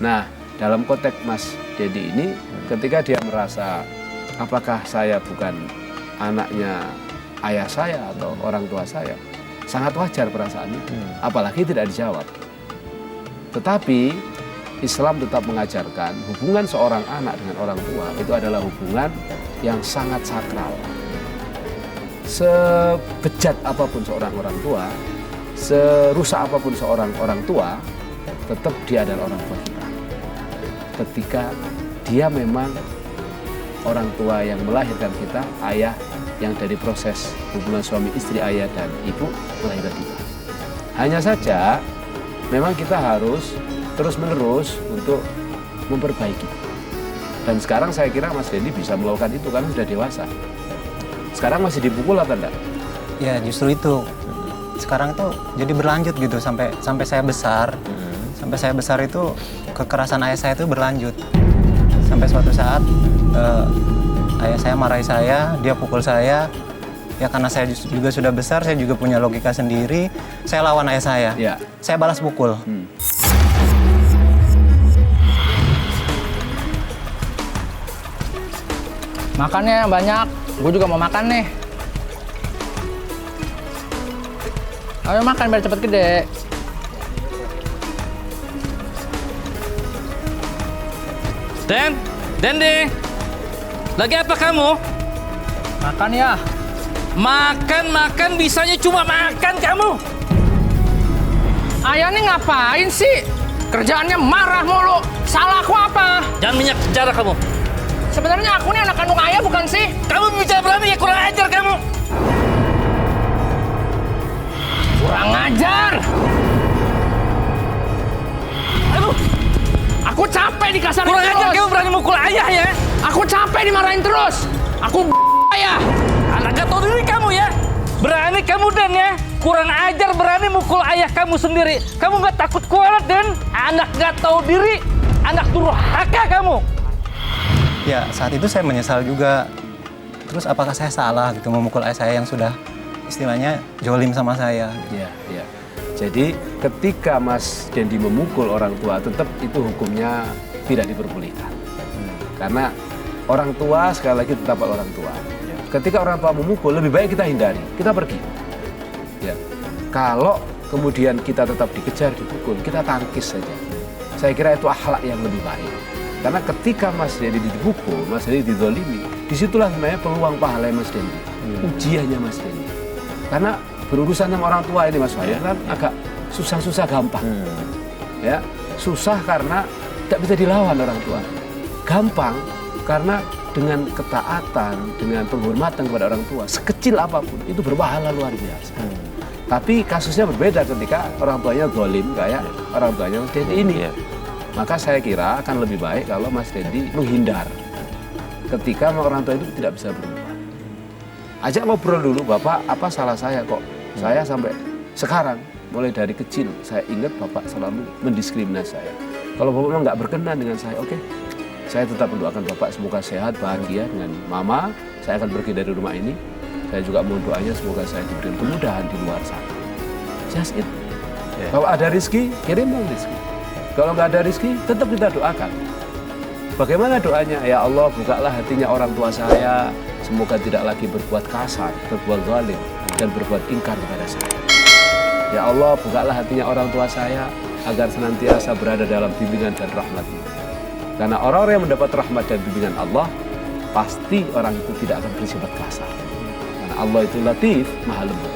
Nah, dalam konteks Mas Dendi ini, ketika dia merasa apakah saya bukan anaknya ayah saya atau orang tua saya, sangat wajar perasaan itu, apalagi tidak dijawab. Tetapi Islam tetap mengajarkan hubungan seorang anak dengan orang tua itu adalah hubungan yang sangat sakral. Sebejat apapun seorang orang tua, serusak apapun seorang orang tua, tetap dia adalah orang tua kita. Ketika dia memang orang tua yang melahirkan kita, ayah yang dari proses hubungan suami istri, ayah dan ibu melahirkan kita. Hanya saja memang kita harus terus-menerus untuk memperbaiki. Dan sekarang saya kira Mas Dendi bisa melakukan itu karena sudah dewasa. Sekarang masih dipukul atau enggak? Ya justru itu. Sekarang tuh jadi berlanjut gitu sampai saya besar. Sampai saya besar itu kekerasan ayah saya itu berlanjut. Sampai suatu saat ayah saya marahi saya, dia pukul saya. Ya karena saya juga sudah besar, saya juga punya logika sendiri. Saya lawan ayah saya. Ya. Saya balas pukul. Makannya yang banyak, gue juga mau makan nih. Ayo makan biar cepet gede. Dendi, lagi apa kamu? Makan ya. Makan, bisanya cuma makan kamu. Ayah nih ngapain sih? Kerjaannya marah mulu. Salah aku apa? Jangan minyak bicara kamu. Sebenarnya aku nih anak kandung ayah bukan sih? Kamu bicara berani ya, kurang ajar kamu. Kurang ajar. Aduh, Aku capek dikasarin kurang terus. ajar kamu berani mukul ayah ya. Aku capek dimarahin terus. Aku ayah. Anak gak tahu diri kamu ya. Berani kamu Den ya. Kurang ajar berani mukul ayah kamu sendiri. Kamu gak takut kualat Den? Anak gak tahu diri. Anak durhaka kamu. Ya saat itu saya menyesal juga. Terus apakah saya salah gitu memukul ayah saya yang sudah istilahnya jolim sama saya? Ya. Jadi ketika Mas Dendi memukul orang tua, tetap itu hukumnya tidak diperbolehkan. Karena orang tua sekali lagi tetap orang tua. Ketika orang tua memukul, lebih baik kita hindari, kita pergi. Ya. Kalau kemudian kita tetap dikejar, dipukul, kita tangkis saja. Saya kira itu akhlak yang lebih baik. Karena ketika Mas Dendi dipukul, Mas Dendi dizolimi, disitulah sebenarnya peluang pahala Mas Dendi, ujiannya Mas Dendi. Karena berurusan sama orang tua ini Mas Wayan kan agak susah-susah gampang. Ya, susah karena tidak bisa dilawan orang tua. Gampang karena dengan ketaatan, dengan penghormatan kepada orang tua, sekecil apapun itu berpahala luar biasa. Tapi kasusnya berbeda ketika orang tuanya zalim kayak orang tuanya Mas Dendi ini. Maka saya kira akan lebih baik kalau Mas Dendi menghindar ketika orang tua itu tidak bisa berubah. Ajak ngobrol dulu, Bapak, apa salah saya kok? Saya sampai sekarang, mulai dari kecil, saya ingat Bapak selalu mendiskriminasi saya. Kalau Bapak memang nggak berkenan dengan saya, oke, saya tetap mendoakan Bapak semoga sehat, bahagia dengan Mama. Saya akan pergi dari rumah ini. Saya juga mohon doanya semoga saya diberikan kemudahan di luar sana. Just it. Kalau ada rezeki, kirimlah rezeki. Kalau nggak ada rezeki, tetap kita doakan. Bagaimana doanya? Ya Allah, bukalah hatinya orang tua saya. Semoga tidak lagi berbuat kasar, berbuat zalim, dan berbuat ingkar kepada saya. Ya Allah, bukalah hatinya orang tua saya agar senantiasa berada dalam bimbingan dan rahmat-Mu. Karena orang-orang yang mendapat rahmat dan bimbingan Allah, pasti orang itu tidak akan bersifat kasar. Karena Allah itu latif, maha lembut.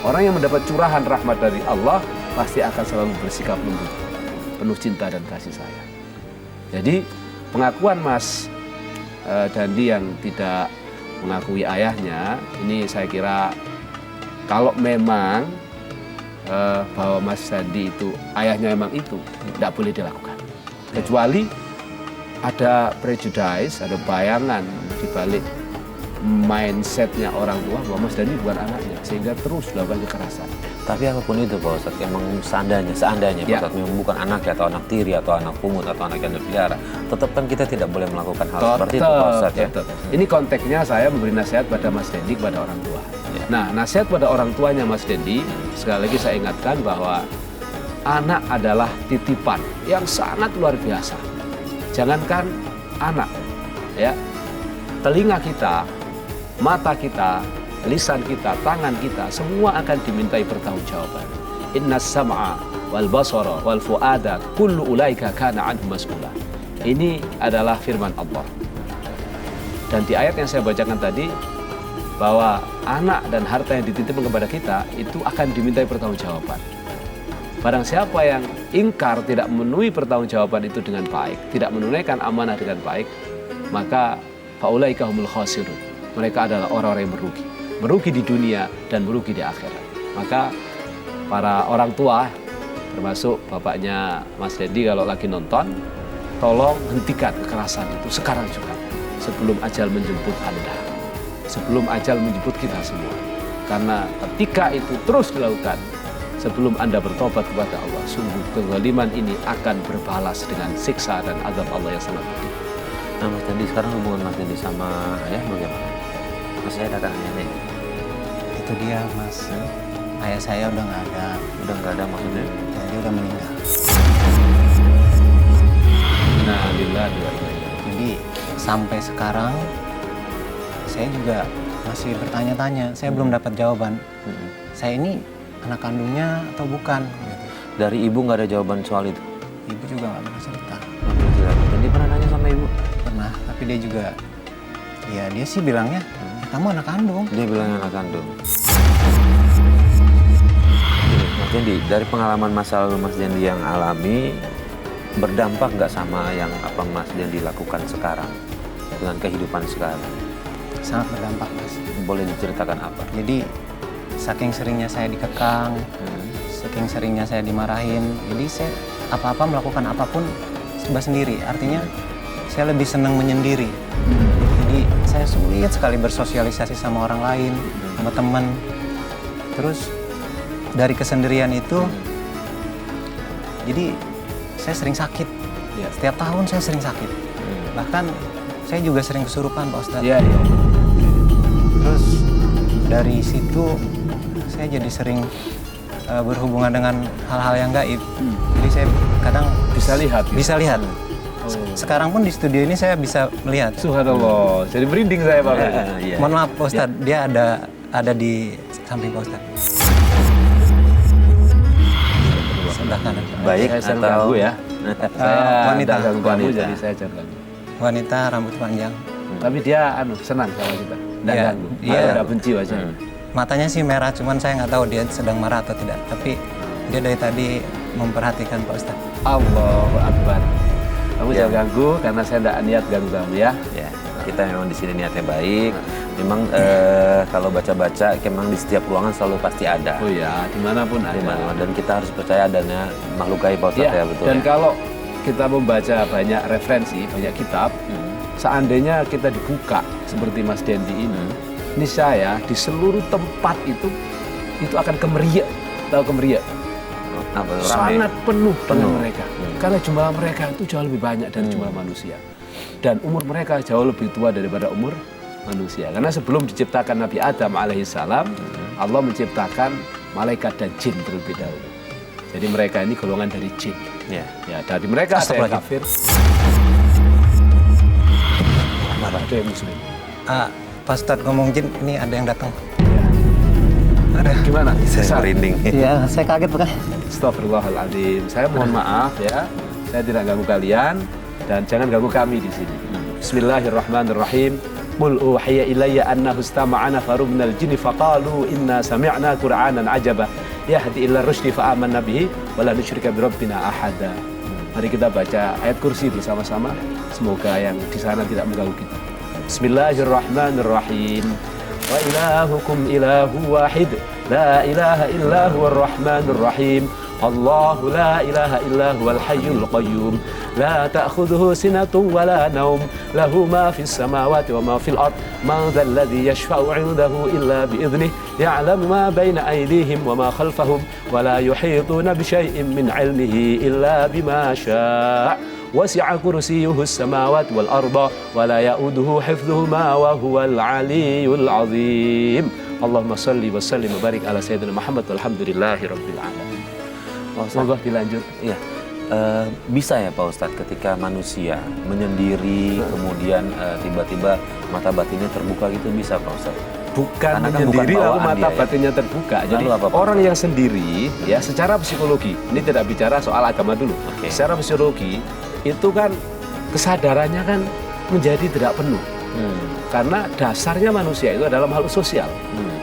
Orang yang mendapat curahan rahmat dari Allah, pasti akan selalu bersikap lembut, penuh cinta dan kasih sayang. Jadi, pengakuan Mas Dendi yang tidak mengakui ayahnya, ini saya kira kalau memang bahwa Mas Dendi itu ayahnya memang itu, tidak boleh dilakukan. Kecuali ada prejudice, ada bayangan di balik mindsetnya orang tua bahwa Mas Dendi bukan anaknya, sehingga terus melakukan kekerasan. Tapi apapun itu Pak Ustadz, emang seandainya Pak Ustadz memang bukan anaknya atau anak tiri atau anak pungut atau anak yang dipelihara, tetap kan kita tidak boleh melakukan hal seperti itu Pak Ustadz ya. Ini konteksnya saya memberi nasihat pada Mas Dendi kepada orang tua. Nah, nasihat pada orang tuanya Mas Dendi, sekali lagi saya ingatkan bahwa anak adalah titipan yang sangat luar biasa. Jangankan anak, ya, telinga kita, mata kita, lisan kita, tangan kita, semua akan dimintai pertanggungjawaban. Innas sam'a wal basara wal fuada kullu ulaika kana anhu mas'ula. Ini adalah firman Allah. Dan di ayat yang saya bacakan tadi, bahwa anak dan harta yang dititipkan kepada kita itu akan dimintai pertanggungjawaban. Barang siapa yang ingkar, tidak memenuhi pertanggungjawaban itu dengan baik, tidak menunaikan amanah dengan baik, maka faulaika humul khasirun. Mereka adalah orang-orang yang merugi. Merugi di dunia dan merugi di akhirat. Maka para orang tua, termasuk bapaknya Mas Dendi kalau lagi nonton, tolong hentikan kekerasan itu sekarang juga, sebelum ajal menjemput Anda, sebelum ajal menjemput kita semua. Karena ketika itu terus dilakukan, sebelum Anda bertobat kepada Allah, sungguh kezaliman ini akan berbalas dengan siksa dan azab Allah yang sangat pedih. Nah Mas Dendi, sekarang hubungan Mas Dendi sama ayah bagaimana? Masih ada kan nenek? Itu dia Mas, ayah saya udah nggak ada. Udah nggak ada maksudnya? Ya, dia udah meninggal. Nah, lillah wa inna ilaihi. Jadi sampai sekarang saya juga masih bertanya-tanya, saya belum dapat jawaban. Saya ini anak kandungnya atau bukan? Gitu. Dari ibu nggak ada jawaban soal itu? Ibu juga nggak pernah cerita. Dendi pernah nanya sama ibu? Pernah, tapi dia juga, ya dia sih bilangnya, "Ya, kamu anak kandung." Dia bilang anak kandung. Mas Dendi, dari pengalaman masa lalu Mas Dendi yang alami, berdampak nggak sama yang apa Mas Dendi lakukan sekarang dengan kehidupan sekarang? Sangat berdampak Mas. Boleh diceritakan apa? Jadi saking seringnya saya dikekang, saking seringnya saya dimarahin, jadi saya apa-apa melakukan apapun serba sendiri. Artinya saya lebih senang menyendiri. Jadi saya sulit sekali bersosialisasi sama orang lain, sama teman. Terus dari kesendirian itu, jadi saya sering sakit. Ya. Setiap tahun saya sering sakit. Bahkan saya juga sering kesurupan Pak Ustadz. Ya, ya. Terus dari situ saya jadi sering berhubungan dengan hal-hal yang gaib. Jadi saya kadang Bisa lihat. Ya? bisa lihat. Sekarang pun di studio ini saya bisa melihat. Subhanallah. Jadi merinding saya Pak. Iya. Mohon maaf Pak Ustadz, dia ada di samping Pak Ustadz. Sebelah kanan. Baik Saya jangan atau ganggu ya. Saya wanita. tidak ganggu kamu, Wanita. jadi saya jangan ganggu. Wanita rambut panjang. Tapi dia senang sama kita. Tidak Iya, ganggu. iya. Tidak benci wajahnya. Matanya sih merah, cuman saya nggak tahu dia sedang marah atau tidak. Tapi dia dari tadi memperhatikan Pak Ustadz. Allahu Akbar. Kamu Ya. jangan ganggu karena saya tidak niat ganggu kamu ya. Ya, kita memang di sini niatnya baik. Memang kalau baca-baca, memang di setiap ruangan selalu pasti ada. Oh ya, dimanapun ada. Di mana, dan kita harus percaya adanya makhluk gaib Pak Ustadz ya, betul dan ya? kalau kita membaca banyak referensi, banyak kitab, seandainya kita dibuka seperti Mas Dendi ini saya di seluruh tempat itu akan kemeriak, tahu kemeriak? Apa, rame? Sangat penuh dengan Penuh. mereka. Karena jumlah mereka itu jauh lebih banyak dari jumlah manusia. Dan umur mereka jauh lebih tua daripada umur manusia. Karena sebelum diciptakan Nabi Adam alaihissalam, Allah menciptakan malaikat dan jin terlebih dahulu. Jadi mereka ini golongan dari jin. Ya. Ya, dari mereka ada yang Astagfirullahaladzim. kafir, ada yang muslim. Pak Ustadz ngomong jin, ini ada yang datang. Ada gimana? Saya merinding. Iya, saya kaget bukan? Astagfirullahaladzim. Saya mohon maaf ya. Saya tidak ganggu kalian dan jangan ganggu kami di sini. Bismillahirrahmanirrahim. Qul uhiya ilayya annahu istama'ana farum minal jinni faqalu inna sami'na qur'anan ajaba yahdi ila rusydi fa amanna bihi wa la nusyrika bi rabbina ahada. Mari kita baca ayat kursi bersama-sama. Semoga yang di sana tidak mengganggu kita. Bismillahirrahmanirrahim. Wa ilahukum ilahu wahid la ilaha illa huwa ar-rahmanur rahim. Allahu la ilaha illa huwal hayyul qayyum la ta'khudhuhu sinatun wa la nawm lahu ma fis samawati wa ma fil ard man dhal ladzi yashfa'u 'indahu illa bi idhnihi ya'lamu ma bayna aydihim wa ma khalfahum wa la yuhituna bi shay'in min 'ilmihi illa bima syaa' wasi'a kursiyyuhu as-samawati wal arda wa la ya'uduhu hifdhuhuma wa huwal 'aliyyul 'azim. Allahumma shalli wa sallim wa barik ala sayyidina Muhammad walhamdulillahi rabbil alamin. Oh, Monggo dilanjut. Iya. Bisa ya Pak Ustadz ketika manusia menyendiri kemudian tiba-tiba mata batinnya terbuka gitu, bisa Pak Ustadz? Bukan Karena kan menyendiri bukan lalu bawaan mata dia, ya. batinnya terbuka. Jadi Lalu apa, Pak? orang yang sendiri ya secara psikologi, ini tidak bicara soal agama dulu. Oke. Secara psikologi itu kan kesadarannya kan menjadi tidak penuh. Karena dasarnya manusia itu adalah makhluk sosial,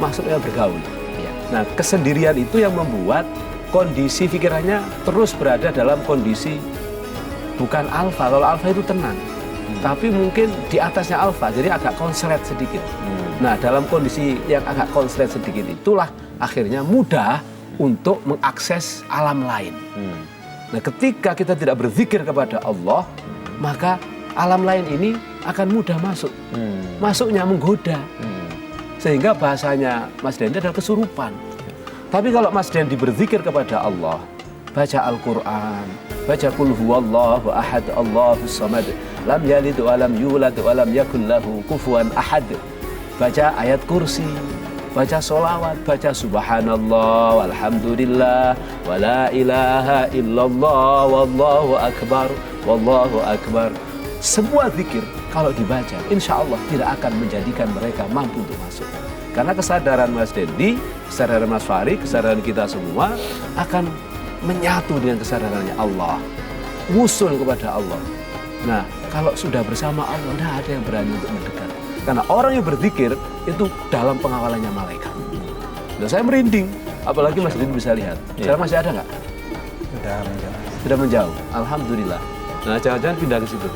maksudnya bergaul. Iya. Nah, kesendirian itu yang membuat kondisi pikirannya terus berada dalam kondisi bukan alfa. Kalau alfa itu tenang, tapi mungkin di atasnya alfa, jadi agak konslet sedikit. Nah, dalam kondisi yang agak konslet sedikit itulah akhirnya mudah untuk mengakses alam lain. Nah, ketika kita tidak berzikir kepada Allah, maka alam lain ini akan mudah masuk. Masuknya menggoda. Sehingga bahasanya Mas Dendi adalah kesurupan. Tapi kalau Mas Dendi berzikir kepada Allah, baca Al-Quran, baca Qul huwallahu ahad, Allahus samad, lam yalid wa lam yulad wa lam yakul lahu kufuwan ahad. Baca ayat kursi, baca sholawat, baca subhanallah, walhamdulillah, wa la ilaha illallah, wallahu akbar, wallahu akbar. Semua zikir kalau dibaca, insya Allah tidak akan menjadikan mereka mampu untuk masuk. Karena kesadaran Mas Dendi, kesadaran Mas Fahri, kesadaran kita semua akan menyatu dengan kesadarannya Allah. Wusul kepada Allah. Nah, kalau sudah bersama Allah, tidak ada yang berani untuk mendekat. Karena orang yang berzikir itu dalam pengawalannya malaikat. Nah, saya merinding, apalagi Mas Dendi bisa lihat. Sekarang masih ada nggak? Sudah menjauh. Sudah menjauh. Alhamdulillah. Nah, jangan-jangan pindah ke situ.